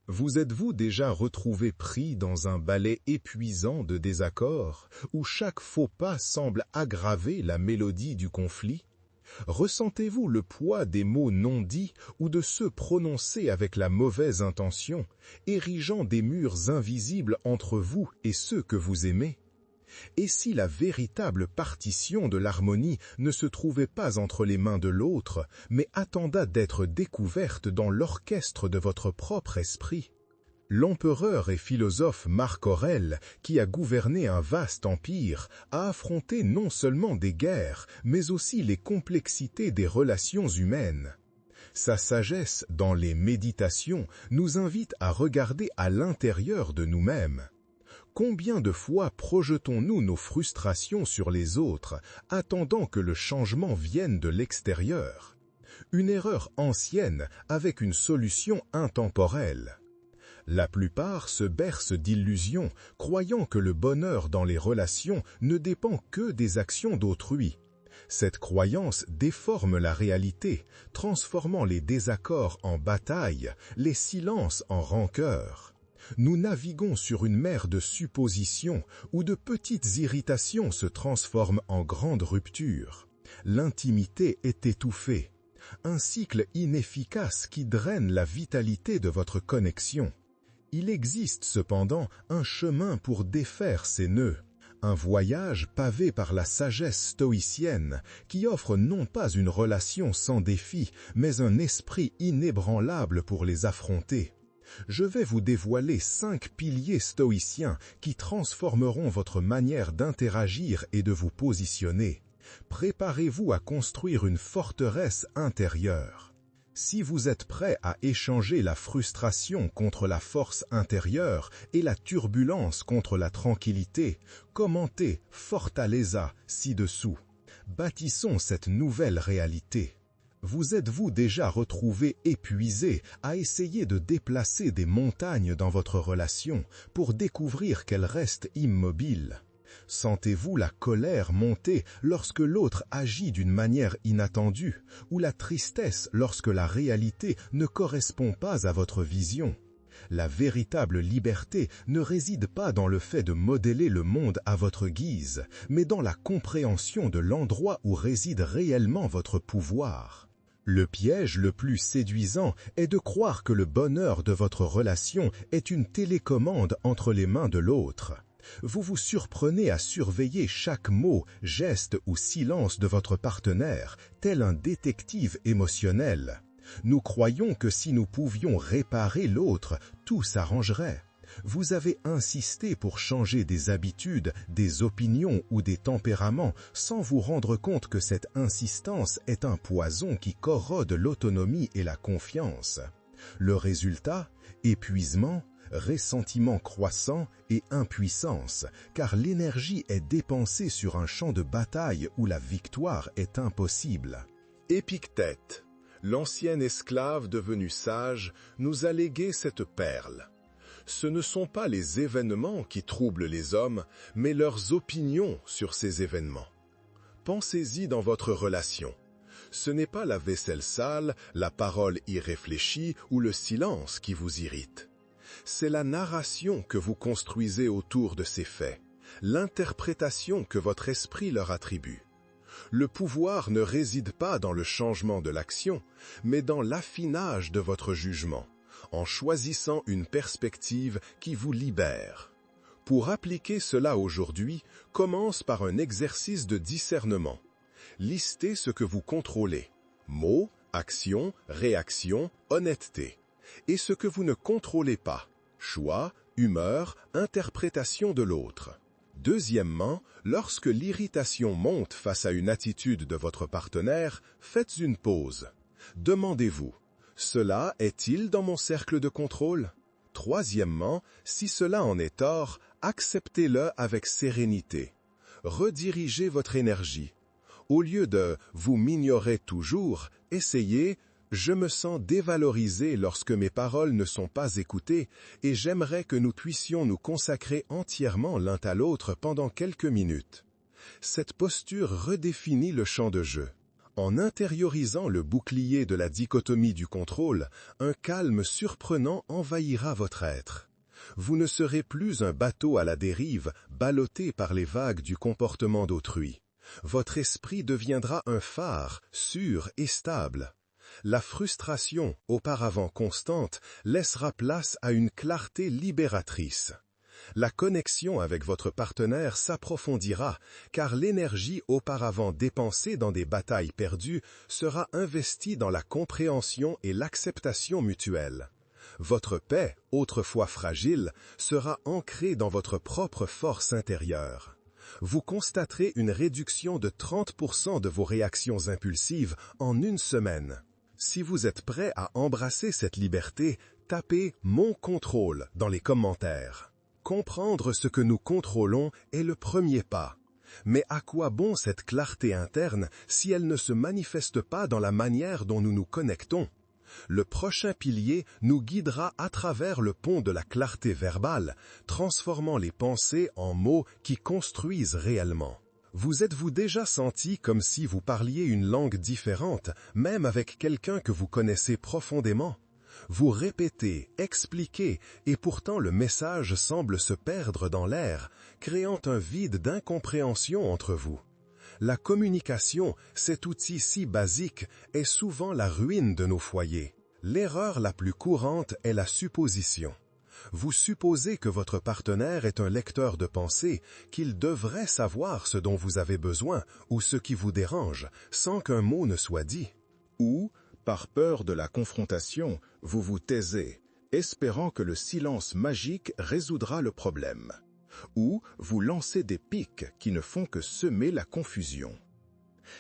Vous êtes-vous déjà retrouvé pris dans un balai épuisant de désaccords, où chaque faux pas semble aggraver la mélodie du conflit? Ressentez-vous le poids des mots non dits ou de ceux prononcés avec la mauvaise intention, érigeant des murs invisibles entre vous et ceux que vous aimez? Et si la véritable partition de l'harmonie ne se trouvait pas entre les mains de l'autre, mais attenda d'être découverte dans l'orchestre de votre propre esprit? L'empereur et philosophe Marc Aurèle, qui a gouverné un vaste empire, a affronté non seulement des guerres, mais aussi les complexités des relations humaines. Sa sagesse dans les méditations nous invite à regarder à l'intérieur de nous-mêmes. Combien de fois projetons-nous nos frustrations sur les autres, attendant que le changement vienne de l'extérieur? Une erreur ancienne avec une solution intemporelle. La plupart se bercent d'illusions, croyant que le bonheur dans les relations ne dépend que des actions d'autrui. Cette croyance déforme la réalité, transformant les désaccords en bataille, les silences en rancœur. Nous naviguons sur une mer de suppositions où de petites irritations se transforment en grandes ruptures. L'intimité est étouffée. Un cycle inefficace qui draine la vitalité de votre connexion. Il existe cependant un chemin pour défaire ces nœuds. Un voyage pavé par la sagesse stoïcienne qui offre non pas une relation sans défi, mais un esprit inébranlable pour les affronter. Je vais vous dévoiler 5 piliers stoïciens qui transformeront votre manière d'interagir et de vous positionner. Préparez-vous à construire une forteresse intérieure. Si vous êtes prêt à échanger la frustration contre la force intérieure et la turbulence contre la tranquillité, commentez Fortaleza ci-dessous. Bâtissons cette nouvelle réalité. Vous êtes-vous déjà retrouvé épuisé à essayer de déplacer des montagnes dans votre relation pour découvrir qu'elles restent immobiles? Sentez-vous la colère monter lorsque l'autre agit d'une manière inattendue, ou la tristesse lorsque la réalité ne correspond pas à votre vision? La véritable liberté ne réside pas dans le fait de modeler le monde à votre guise, mais dans la compréhension de l'endroit où réside réellement votre pouvoir. Le piège le plus séduisant est de croire que le bonheur de votre relation est une télécommande entre les mains de l'autre. Vous vous surprenez à surveiller chaque mot, geste ou silence de votre partenaire, tel un détective émotionnel. Nous croyons que si nous pouvions réparer l'autre, tout s'arrangerait. Vous avez insisté pour changer des habitudes, des opinions ou des tempéraments sans vous rendre compte que cette insistance est un poison qui corrode l'autonomie et la confiance. Le résultat, épuisement, ressentiment croissant et impuissance, car l'énergie est dépensée sur un champ de bataille où la victoire est impossible. Épictète, l'ancien esclave devenu sage, nous a légué cette perle. Ce ne sont pas les événements qui troublent les hommes, mais leurs opinions sur ces événements. Pensez-y dans votre relation. Ce n'est pas la vaisselle sale, la parole irréfléchie ou le silence qui vous irrite. C'est la narration que vous construisez autour de ces faits, l'interprétation que votre esprit leur attribue. Le pouvoir ne réside pas dans le changement de l'action, mais dans l'affinage de votre jugement, en choisissant une perspective qui vous libère. Pour appliquer cela aujourd'hui, commence par un exercice de discernement. Listez ce que vous contrôlez, mots, actions, réactions, honnêteté, et ce que vous ne contrôlez pas, choix, humeur, interprétation de l'autre. Deuxièmement, lorsque l'irritation monte face à une attitude de votre partenaire, faites une pause. Demandez-vous, cela est-il dans mon cercle de contrôle? Troisièmement, si cela en est tort, acceptez-le avec sérénité. Redirigez votre énergie. Au lieu de « vous m'ignorez toujours », essayez « je me sens dévalorisé lorsque mes paroles ne sont pas écoutées et j'aimerais que nous puissions nous consacrer entièrement l'un à l'autre pendant quelques minutes ». Cette posture redéfinit le champ de jeu. En intériorisant le bouclier de la dichotomie du contrôle, un calme surprenant envahira votre être. Vous ne serez plus un bateau à la dérive, ballotté par les vagues du comportement d'autrui. Votre esprit deviendra un phare, sûr et stable. La frustration, auparavant constante, laissera place à une clarté libératrice. La connexion avec votre partenaire s'approfondira, car l'énergie auparavant dépensée dans des batailles perdues sera investie dans la compréhension et l'acceptation mutuelle. Votre paix, autrefois fragile, sera ancrée dans votre propre force intérieure. Vous constaterez une réduction de 30% de vos réactions impulsives en une semaine. Si vous êtes prêt à embrasser cette liberté, tapez « Mon contrôle » dans les commentaires. Comprendre ce que nous contrôlons est le premier pas. Mais à quoi bon cette clarté interne si elle ne se manifeste pas dans la manière dont nous nous connectons? Le prochain pilier nous guidera à travers le pont de la clarté verbale, transformant les pensées en mots qui construisent réellement. Vous êtes-vous déjà senti comme si vous parliez une langue différente, même avec quelqu'un que vous connaissez profondément? Vous répétez, expliquez, et pourtant le message semble se perdre dans l'air, créant un vide d'incompréhension entre vous. La communication, cet outil si basique, est souvent la ruine de nos foyers. L'erreur la plus courante est la supposition. Vous supposez que votre partenaire est un lecteur de pensée, qu'il devrait savoir ce dont vous avez besoin ou ce qui vous dérange, sans qu'un mot ne soit dit. Ou, par peur de la confrontation, vous vous taisez, espérant que le silence magique résoudra le problème. Ou vous lancez des pics qui ne font que semer la confusion.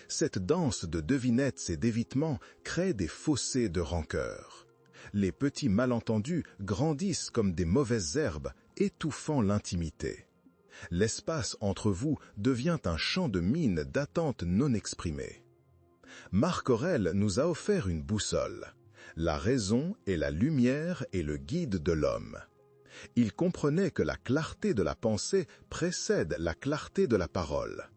Cette danse de devinettes et d'évitements crée des fossés de rancœur. Les petits malentendus grandissent comme des mauvaises herbes, étouffant l'intimité. L'espace entre vous devient un champ de mines d'attentes non exprimées. Marc Aurèle nous a offert une boussole. La raison est la lumière et le guide de l'homme. Il comprenait que la clarté de la pensée précède la clarté de la parole.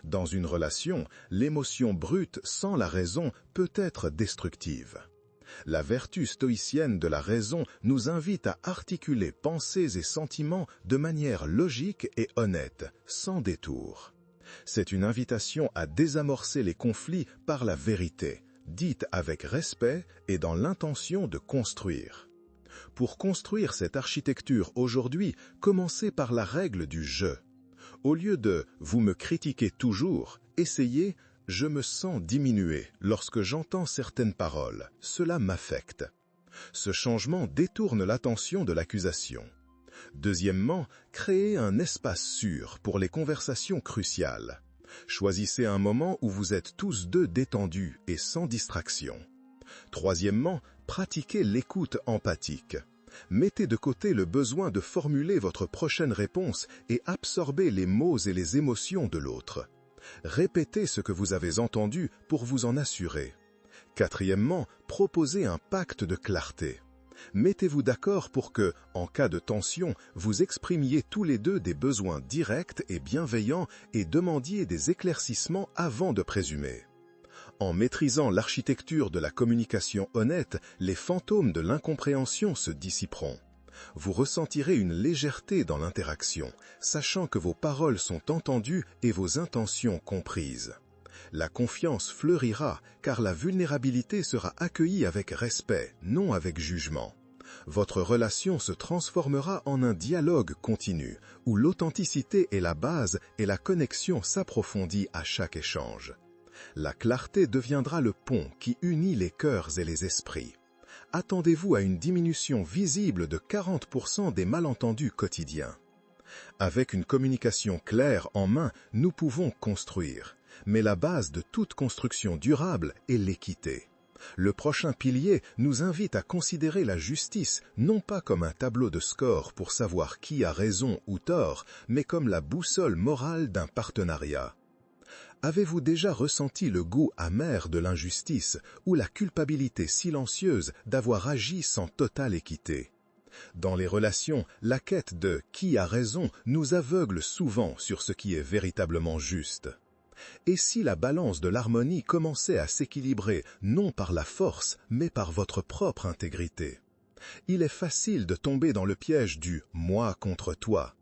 Dans une relation, l'émotion brute sans la raison peut être destructive. La vertu stoïcienne de la raison nous invite à articuler pensées et sentiments de manière logique et honnête, sans détour. C'est une invitation à désamorcer les conflits par la vérité, dite avec respect et dans l'intention de construire. Pour construire cette architecture aujourd'hui, commencez par la règle du « je ». Au lieu de « vous me critiquez toujours », essayez « je me sens diminué lorsque j'entends certaines paroles, cela m'affecte ». Ce changement détourne l'attention de l'accusation. Deuxièmement, créez un espace sûr pour les conversations cruciales. Choisissez un moment où vous êtes tous deux détendus et sans distraction. Troisièmement, pratiquez l'écoute empathique. Mettez de côté le besoin de formuler votre prochaine réponse et absorbez les mots et les émotions de l'autre. Répétez ce que vous avez entendu pour vous en assurer. Quatrièmement, proposez un pacte de clarté. Mettez-vous d'accord pour que, en cas de tension, vous exprimiez tous les deux des besoins directs et bienveillants et demandiez des éclaircissements avant de présumer. En maîtrisant l'architecture de la communication honnête, les fantômes de l'incompréhension se dissiperont. Vous ressentirez une légèreté dans l'interaction, sachant que vos paroles sont entendues et vos intentions comprises. La confiance fleurira, car la vulnérabilité sera accueillie avec respect, non avec jugement. Votre relation se transformera en un dialogue continu, où l'authenticité est la base et la connexion s'approfondit à chaque échange. La clarté deviendra le pont qui unit les cœurs et les esprits. Attendez-vous à une diminution visible de 40% des malentendus quotidiens. Avec une communication claire en main, nous pouvons construire. Mais la base de toute construction durable est l'équité. Le prochain pilier nous invite à considérer la justice non pas comme un tableau de score pour savoir qui a raison ou tort, mais comme la boussole morale d'un partenariat. Avez-vous déjà ressenti le goût amer de l'injustice ou la culpabilité silencieuse d'avoir agi sans totale équité? Dans les relations, la quête de « qui a raison » nous aveugle souvent sur ce qui est véritablement juste. Et si la balance de l'harmonie commençait à s'équilibrer non par la force, mais par votre propre intégrité? Il est facile de tomber dans le piège du « moi contre toi ».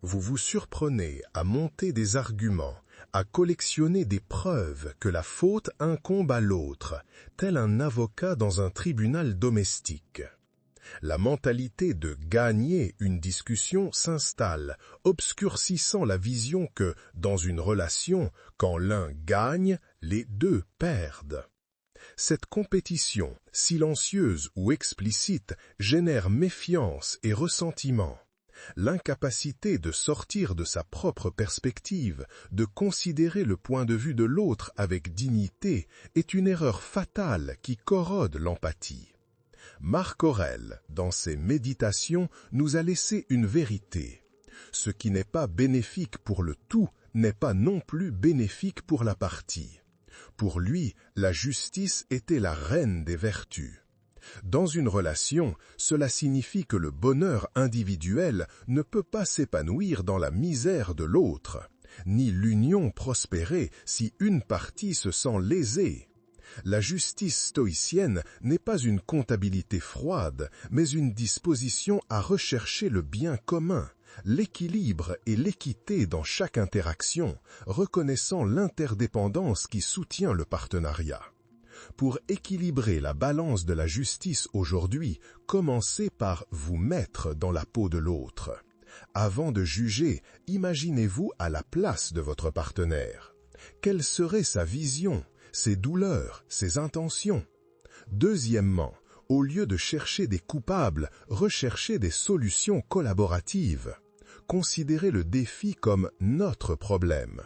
Vous vous surprenez à monter des arguments, à collectionner des preuves que la faute incombe à l'autre, tel un avocat dans un tribunal domestique. La mentalité de gagner une discussion s'installe, obscurcissant la vision que, dans une relation, quand l'un gagne, les deux perdent. Cette compétition, silencieuse ou explicite, génère méfiance et ressentiment. L'incapacité de sortir de sa propre perspective, de considérer le point de vue de l'autre avec dignité, est une erreur fatale qui corrode l'empathie. Marc Aurèle, dans ses Méditations, nous a laissé une vérité. Ce qui n'est pas bénéfique pour le tout n'est pas non plus bénéfique pour la partie. Pour lui, la justice était la reine des vertus. Dans une relation, cela signifie que le bonheur individuel ne peut pas s'épanouir dans la misère de l'autre, ni l'union prospérer si une partie se sent lésée. La justice stoïcienne n'est pas une comptabilité froide, mais une disposition à rechercher le bien commun, l'équilibre et l'équité dans chaque interaction, reconnaissant l'interdépendance qui soutient le partenariat. Pour équilibrer la balance de la justice aujourd'hui, commencez par vous mettre dans la peau de l'autre. Avant de juger, imaginez-vous à la place de votre partenaire. Quelle serait sa vision, ses douleurs, ses intentions? Deuxièmement, au lieu de chercher des coupables, recherchez des solutions collaboratives. Considérez le défi comme notre problème.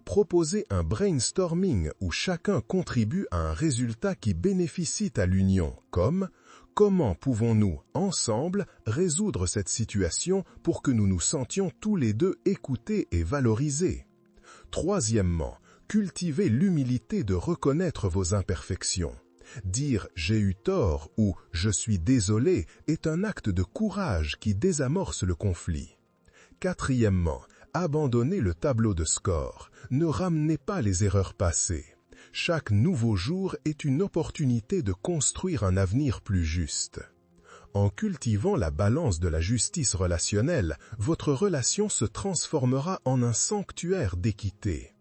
Proposez un brainstorming où chacun contribue à un résultat qui bénéficie à l'union, comme « Comment pouvons-nous, ensemble, résoudre cette situation pour que nous nous sentions tous les deux écoutés et valorisés ?» Troisièmement, cultivez l'humilité de reconnaître vos imperfections. Dire « j'ai eu tort » ou « je suis désolé » est un acte de courage qui désamorce le conflit. Quatrièmement, abandonnez le tableau de score. Ne ramenez pas les erreurs passées. Chaque nouveau jour est une opportunité de construire un avenir plus juste. En cultivant la balance de la justice relationnelle, votre relation se transformera en un sanctuaire d'équité.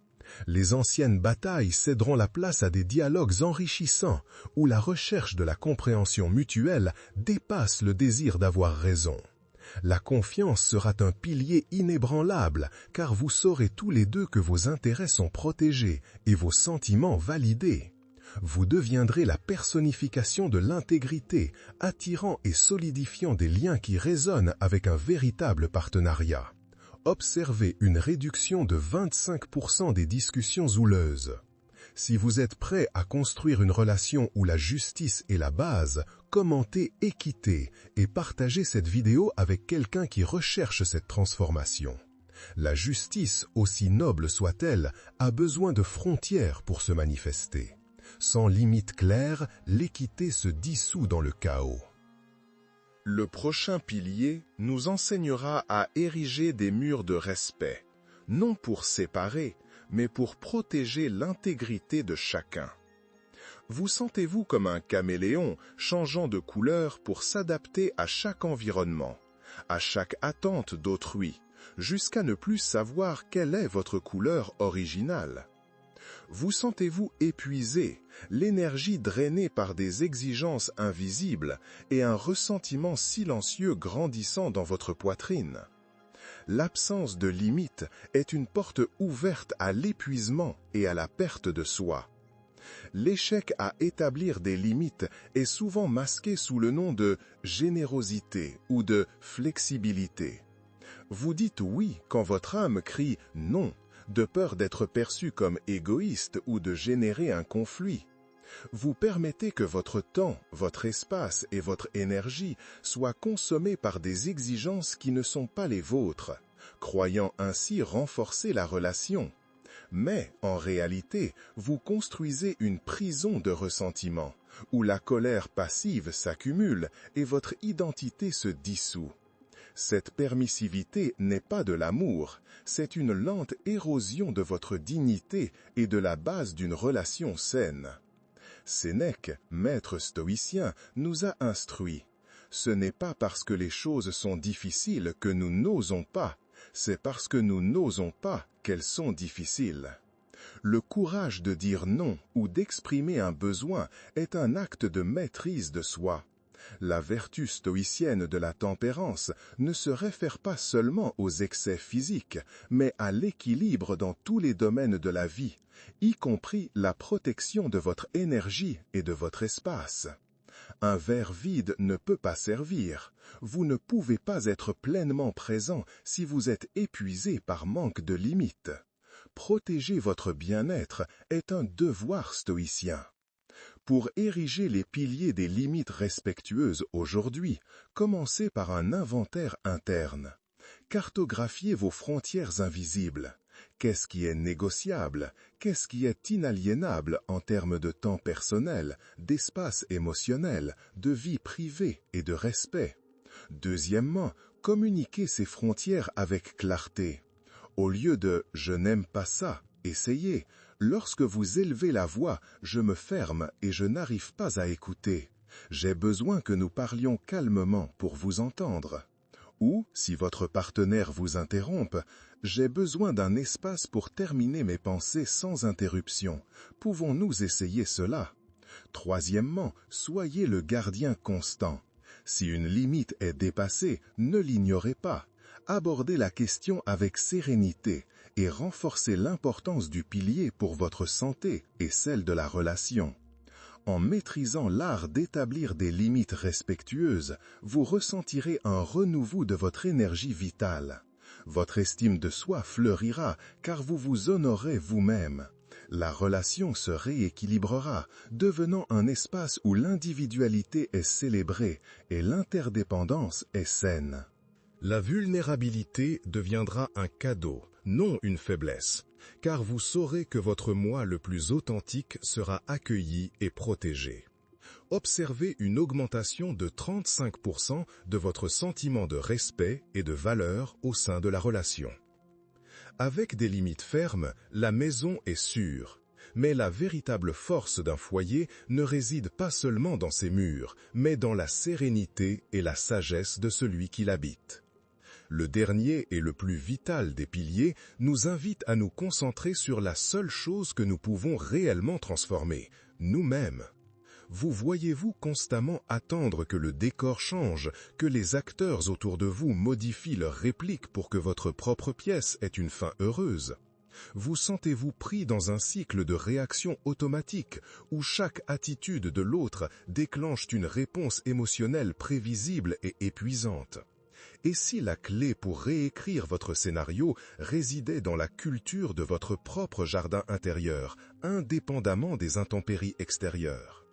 Les anciennes batailles céderont la place à des dialogues enrichissants, où la recherche de la compréhension mutuelle dépasse le désir d'avoir raison. La confiance sera un pilier inébranlable, car vous saurez tous les deux que vos intérêts sont protégés et vos sentiments validés. Vous deviendrez la personnification de l'intégrité, attirant et solidifiant des liens qui résonnent avec un véritable partenariat. Observez une réduction de 25% des discussions houleuses. Si vous êtes prêt à construire une relation où la justice est la base, commentez équité et partagez cette vidéo avec quelqu'un qui recherche cette transformation. La justice, aussi noble soit-elle, a besoin de frontières pour se manifester. Sans limite claire, l'équité se dissout dans le chaos. Le prochain pilier nous enseignera à ériger des murs de respect, non pour séparer, mais pour protéger l'intégrité de chacun. Vous sentez-vous comme un caméléon changeant de couleur pour s'adapter à chaque environnement, à chaque attente d'autrui, jusqu'à ne plus savoir quelle est votre couleur originale? Vous sentez-vous épuisé, l'énergie drainée par des exigences invisibles et un ressentiment silencieux grandissant dans votre poitrine? L'absence de limite est une porte ouverte à l'épuisement et à la perte de soi. L'échec à établir des limites est souvent masqué sous le nom de générosité ou de flexibilité. Vous dites oui quand votre âme crie non, de peur d'être perçu comme égoïste ou de générer un conflit. Vous permettez que votre temps, votre espace et votre énergie soient consommés par des exigences qui ne sont pas les vôtres, croyant ainsi renforcer la relation. Mais, en réalité, vous construisez une prison de ressentiment, où la colère passive s'accumule et votre identité se dissout. Cette permissivité n'est pas de l'amour, c'est une lente érosion de votre dignité et de la base d'une relation saine. Sénèque, maître stoïcien, nous a instruits. Ce n'est pas parce que les choses sont difficiles que nous n'osons pas, c'est parce que nous n'osons pas qu'elles sont difficiles. Le courage de dire non ou d'exprimer un besoin est un acte de maîtrise de soi. La vertu stoïcienne de la tempérance ne se réfère pas seulement aux excès physiques, mais à l'équilibre dans tous les domaines de la vie, y compris la protection de votre énergie et de votre espace. Un verre vide ne peut pas servir. Vous ne pouvez pas être pleinement présent si vous êtes épuisé par manque de limites. Protéger votre bien-être est un devoir stoïcien. Pour ériger les piliers des limites respectueuses aujourd'hui, commencez par un inventaire interne. Cartographiez vos frontières invisibles. Qu'est-ce qui est négociable? Qu'est-ce qui est inaliénable en termes de temps personnel, d'espace émotionnel, de vie privée et de respect? Deuxièmement, communiquez ces frontières avec clarté. Au lieu de « je n'aime pas ça », essayez. Lorsque vous élevez la voix, je me ferme et je n'arrive pas à écouter. J'ai besoin que nous parlions calmement pour vous entendre. Ou, si votre partenaire vous interrompt, j'ai besoin d'un espace pour terminer mes pensées sans interruption. Pouvons-nous essayer cela? Troisièmement, soyez le gardien constant. Si une limite est dépassée, ne l'ignorez pas. Abordez la question avec sérénité et renforcez l'importance du pilier pour votre santé et celle de la relation. En maîtrisant l'art d'établir des limites respectueuses, vous ressentirez un renouveau de votre énergie vitale. Votre estime de soi fleurira car vous vous honorez vous-même. La relation se rééquilibrera, devenant un espace où l'individualité est célébrée et l'interdépendance est saine. La vulnérabilité deviendra un cadeau, non une faiblesse, car vous saurez que votre moi le plus authentique sera accueilli et protégé. Observez une augmentation de 35% de votre sentiment de respect et de valeur au sein de la relation. Avec des limites fermes, la maison est sûre. Mais la véritable force d'un foyer ne réside pas seulement dans ses murs, mais dans la sérénité et la sagesse de celui qui l'habite. Le dernier et le plus vital des piliers nous invite à nous concentrer sur la seule chose que nous pouvons réellement transformer, nous-mêmes. Vous voyez-vous constamment attendre que le décor change, que les acteurs autour de vous modifient leurs répliques pour que votre propre pièce ait une fin heureuse? Vous sentez-vous pris dans un cycle de réaction automatique où chaque attitude de l'autre déclenche une réponse émotionnelle prévisible et épuisante? Et si la clé pour réécrire votre scénario résidait dans la culture de votre propre jardin intérieur, indépendamment des intempéries extérieures?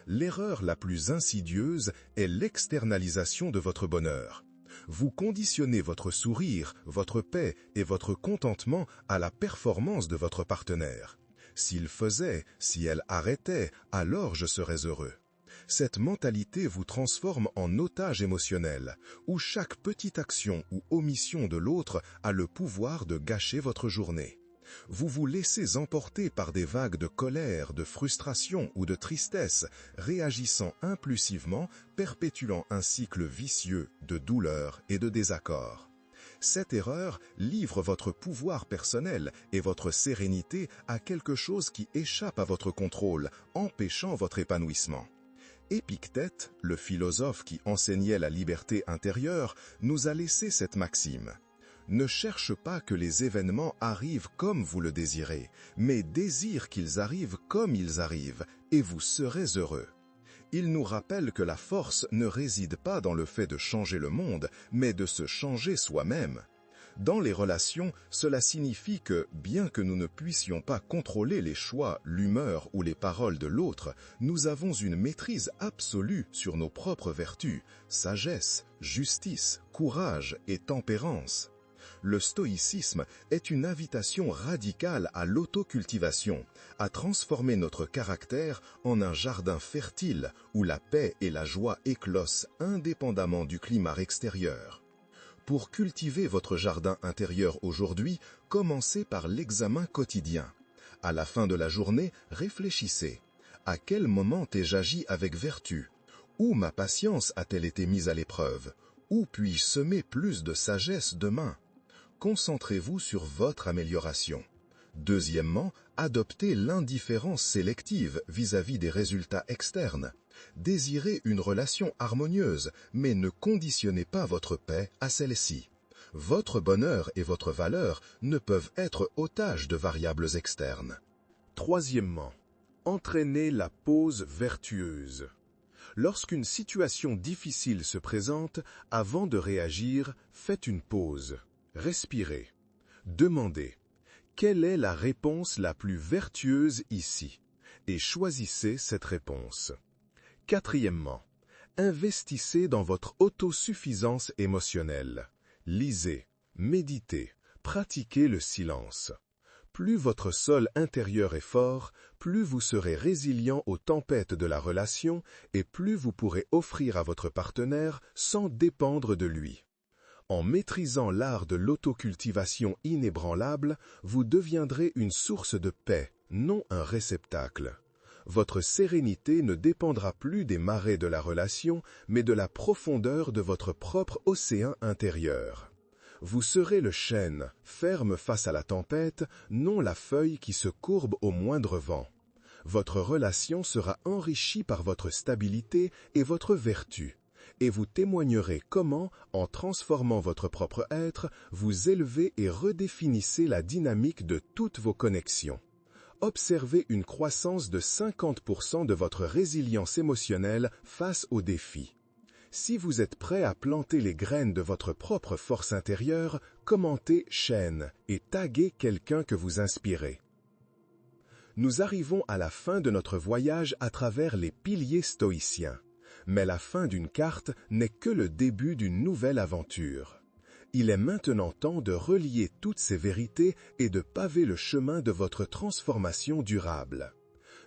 L'erreur la plus insidieuse est l'externalisation de votre bonheur. Vous conditionnez votre sourire, votre paix et votre contentement à la performance de votre partenaire. S'il faisait, si elle arrêtait, alors je serais heureux. Cette mentalité vous transforme en otage émotionnel, où chaque petite action ou omission de l'autre a le pouvoir de gâcher votre journée. Vous vous laissez emporter par des vagues de colère, de frustration ou de tristesse, réagissant impulsivement, perpétuant un cycle vicieux de douleur et de désaccord. Cette erreur livre votre pouvoir personnel et votre sérénité à quelque chose qui échappe à votre contrôle, empêchant votre épanouissement. Épictète, le philosophe qui enseignait la liberté intérieure, nous a laissé cette maxime. Ne cherche pas que les événements arrivent comme vous le désirez, mais désire qu'ils arrivent comme ils arrivent, et vous serez heureux. Il nous rappelle que la force ne réside pas dans le fait de changer le monde, mais de se changer soi-même. Dans les relations, cela signifie que, bien que nous ne puissions pas contrôler les choix, l'humeur ou les paroles de l'autre, nous avons une maîtrise absolue sur nos propres vertus, sagesse, justice, courage et tempérance. Le stoïcisme est une invitation radicale à l'autocultivation, à transformer notre caractère en un jardin fertile où la paix et la joie éclosent indépendamment du climat extérieur. Pour cultiver votre jardin intérieur aujourd'hui, commencez par l'examen quotidien. À la fin de la journée, réfléchissez. À quel moment ai-je agi avec vertu? Où ma patience a-t-elle été mise à l'épreuve? Où puis-je semer plus de sagesse demain? Concentrez-vous sur votre amélioration. Deuxièmement, adoptez l'indifférence sélective vis-à-vis des résultats externes. Désirez une relation harmonieuse, mais ne conditionnez pas votre paix à celle-ci. Votre bonheur et votre valeur ne peuvent être otages de variables externes. Troisièmement, entraînez la pause vertueuse. Lorsqu'une situation difficile se présente, avant de réagir, faites une pause. Respirez. Demandez « Quelle est la réponse la plus vertueuse ici ?» et choisissez cette réponse. Quatrièmement, investissez dans votre autosuffisance émotionnelle. Lisez, méditez, pratiquez le silence. Plus votre sol intérieur est fort, plus vous serez résilient aux tempêtes de la relation et plus vous pourrez offrir à votre partenaire sans dépendre de lui. En maîtrisant l'art de l'autocultivation inébranlable, vous deviendrez une source de paix, non un réceptacle. Votre sérénité ne dépendra plus des marées de la relation, mais de la profondeur de votre propre océan intérieur. Vous serez le chêne, ferme face à la tempête, non la feuille qui se courbe au moindre vent. Votre relation sera enrichie par votre stabilité et votre vertu, et vous témoignerez comment, en transformant votre propre être, vous élevez et redéfinissez la dynamique de toutes vos connexions. Observez une croissance de 50% de votre résilience émotionnelle face aux défis. Si vous êtes prêt à planter les graines de votre propre force intérieure, commentez « Chêne » et taguez quelqu'un que vous inspirez. Nous arrivons à la fin de notre voyage à travers les piliers stoïciens. Mais la fin d'une carte n'est que le début d'une nouvelle aventure. Il est maintenant temps de relier toutes ces vérités et de paver le chemin de votre transformation durable.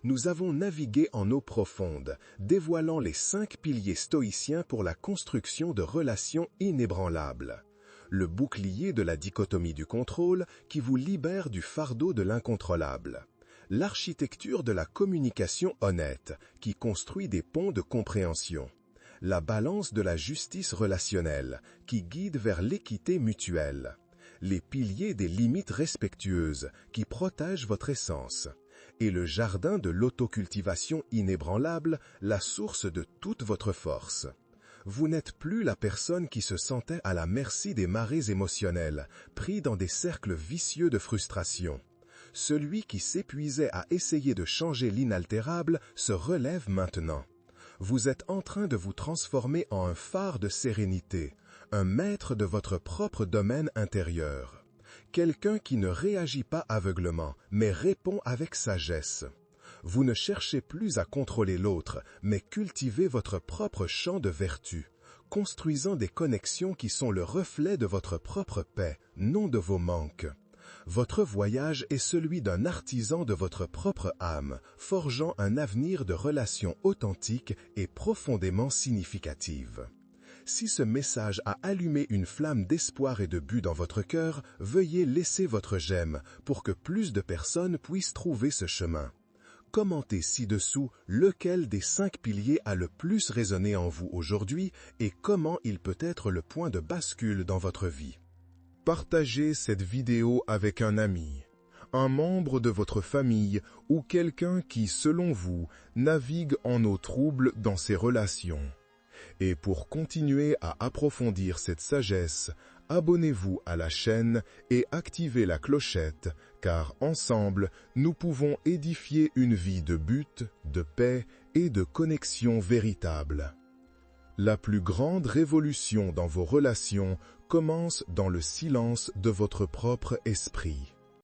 Nous avons navigué en eau profonde, dévoilant les 5 piliers stoïciens pour la construction de relations inébranlables. Le bouclier de la dichotomie du contrôle qui vous libère du fardeau de l'incontrôlable. L'architecture de la communication honnête qui construit des ponts de compréhension. La balance de la justice relationnelle qui guide vers l'équité mutuelle. Les piliers des limites respectueuses qui protègent votre essence. Et le jardin de l'autocultivation inébranlable, la source de toute votre force. Vous n'êtes plus la personne qui se sentait à la merci des marées émotionnelles, pris dans des cercles vicieux de frustration. Celui qui s'épuisait à essayer de changer l'inaltérable se relève maintenant. Vous êtes en train de vous transformer en un phare de sérénité, un maître de votre propre domaine intérieur. Quelqu'un qui ne réagit pas aveuglement, mais répond avec sagesse. Vous ne cherchez plus à contrôler l'autre, mais cultivez votre propre champ de vertu, construisant des connexions qui sont le reflet de votre propre paix, non de vos manques. Votre voyage est celui d'un artisan de votre propre âme, forgeant un avenir de relations authentiques et profondément significatives. Si ce message a allumé une flamme d'espoir et de but dans votre cœur, veuillez laisser votre j'aime pour que plus de personnes puissent trouver ce chemin. Commentez ci-dessous lequel des 5 piliers a le plus résonné en vous aujourd'hui et comment il peut être le point de bascule dans votre vie. Partagez cette vidéo avec un ami, un membre de votre famille ou quelqu'un qui, selon vous, navigue en eau trouble dans ses relations. Et pour continuer à approfondir cette sagesse, abonnez-vous à la chaîne et activez la clochette, car ensemble, nous pouvons édifier une vie de but, de paix et de connexion véritable. La plus grande révolution dans vos relations commence dans le silence de votre propre esprit.